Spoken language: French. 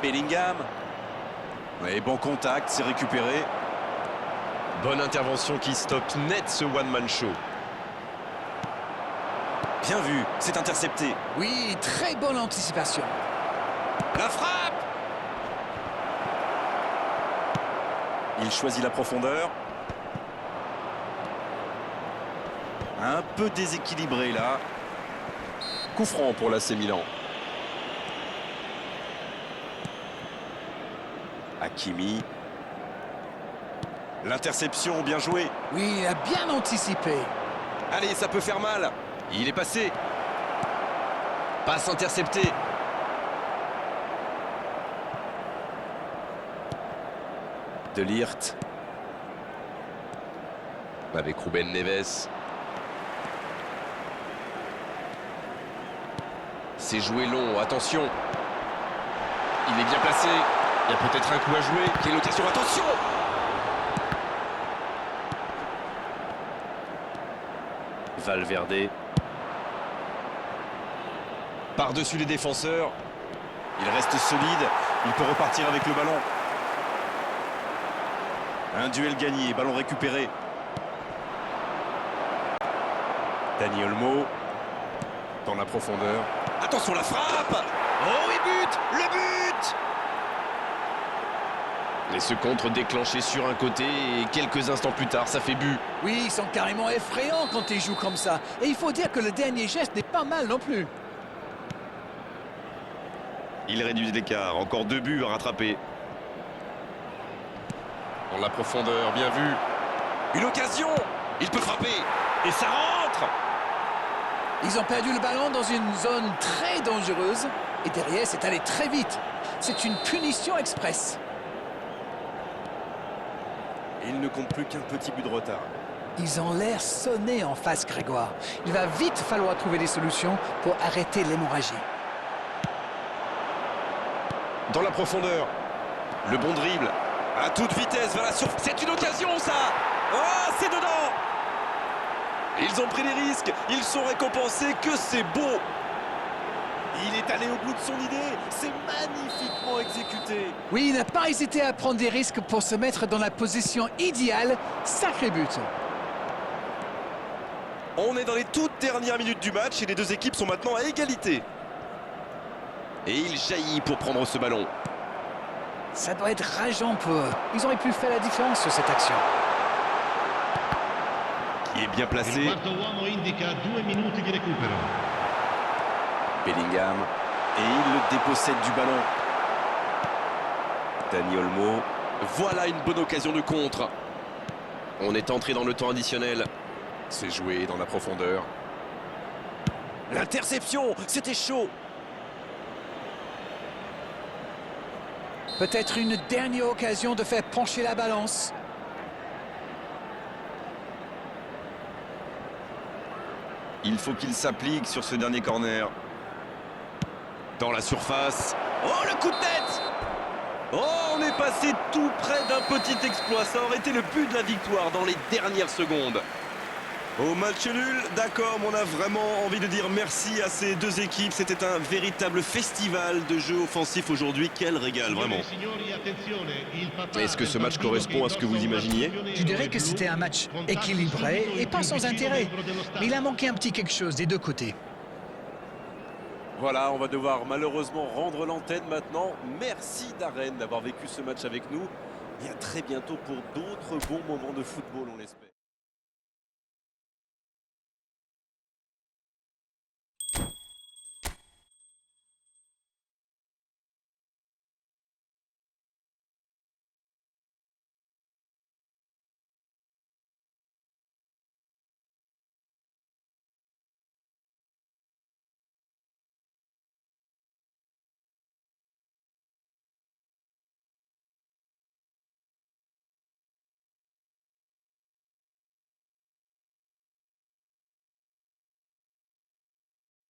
Bellingham. Et bon contact, c'est récupéré. Bonne intervention qui stoppe net ce one-man show. Bien vu, c'est intercepté. Oui, très bonne anticipation. La frappe! Il choisit la profondeur. Un peu déséquilibré là. Coup franc pour l'AC Milan. Hakimi. L'interception, bien joué. Oui, il a bien anticipé. Allez, ça peut faire mal. Il est passé. Passe interceptée. De Ligt. Avec Ruben Neves. C'est joué long, attention. Il est bien placé. Il y a peut-être un coup à jouer. Quelle occasion, attention! Valverde. Par-dessus les défenseurs. Il reste solide. Il peut repartir avec le ballon. Un duel gagné, ballon récupéré. Dani Olmo. Dans la profondeur. Attention la frappe! Oh, il bute! Le but! Et ce contre déclenché sur un côté et quelques instants plus tard, ça fait but. Oui, ils sont carrément effrayants quand ils jouent comme ça. Et il faut dire que le dernier geste n'est pas mal non plus. Il réduit l'écart, encore 2 buts à rattraper. Dans la profondeur, bien vu. Une occasion! Il peut frapper! Et ça rentre! Ils ont perdu le ballon dans une zone très dangereuse. Et derrière, c'est allé très vite. C'est une punition express. Il ne compte plus qu'un petit but de retard. Ils ont l'air sonnés en face, Grégoire. Il va vite falloir trouver des solutions pour arrêter l'hémorragie. Dans la profondeur. Le bon dribble. À toute vitesse vers la surface. C'est une occasion, ça! Oh, c'est dedans! Ils ont pris des risques. Ils sont récompensés. Que c'est beau! Il est allé au bout de son idée. C'est magnifiquement exécuté. Oui, il n'a pas hésité à prendre des risques pour se mettre dans la position idéale. Sacré but. On est dans les toutes dernières minutes du match et les deux équipes sont maintenant à égalité. Et il jaillit pour prendre ce ballon. Ça doit être rageant pour eux. Ils auraient pu faire la différence sur cette action. Qui est bien placé. Il quarto uomo indica 2 minuti di recupero. Bellingham. Et il le dépossède du ballon. Dani Olmo. Voilà une bonne occasion de contre. On est entré dans le temps additionnel. C'est joué dans la profondeur. L'interception, c'était chaud. Peut-être une dernière occasion de faire pencher la balance. Il faut qu'il s'applique sur ce dernier corner. Dans la surface. Oh, le coup de tête! Oh, on est passé tout près d'un petit exploit. Ça aurait été le but de la victoire dans les dernières secondes. Au match nul, d'accord, mais on a vraiment envie de dire merci à ces deux équipes. C'était un véritable festival de jeux offensifs aujourd'hui. Quel régal, vraiment. Est-ce que ce match correspond à ce que vous imaginiez? Je dirais que c'était un match équilibré et pas sans intérêt. Mais il a manqué un petit quelque chose des deux côtés. Voilà, on va devoir malheureusement rendre l'antenne maintenant. Merci Darren d'avoir vécu ce match avec nous. Et à très bientôt pour d'autres bons moments de football, on l'espère.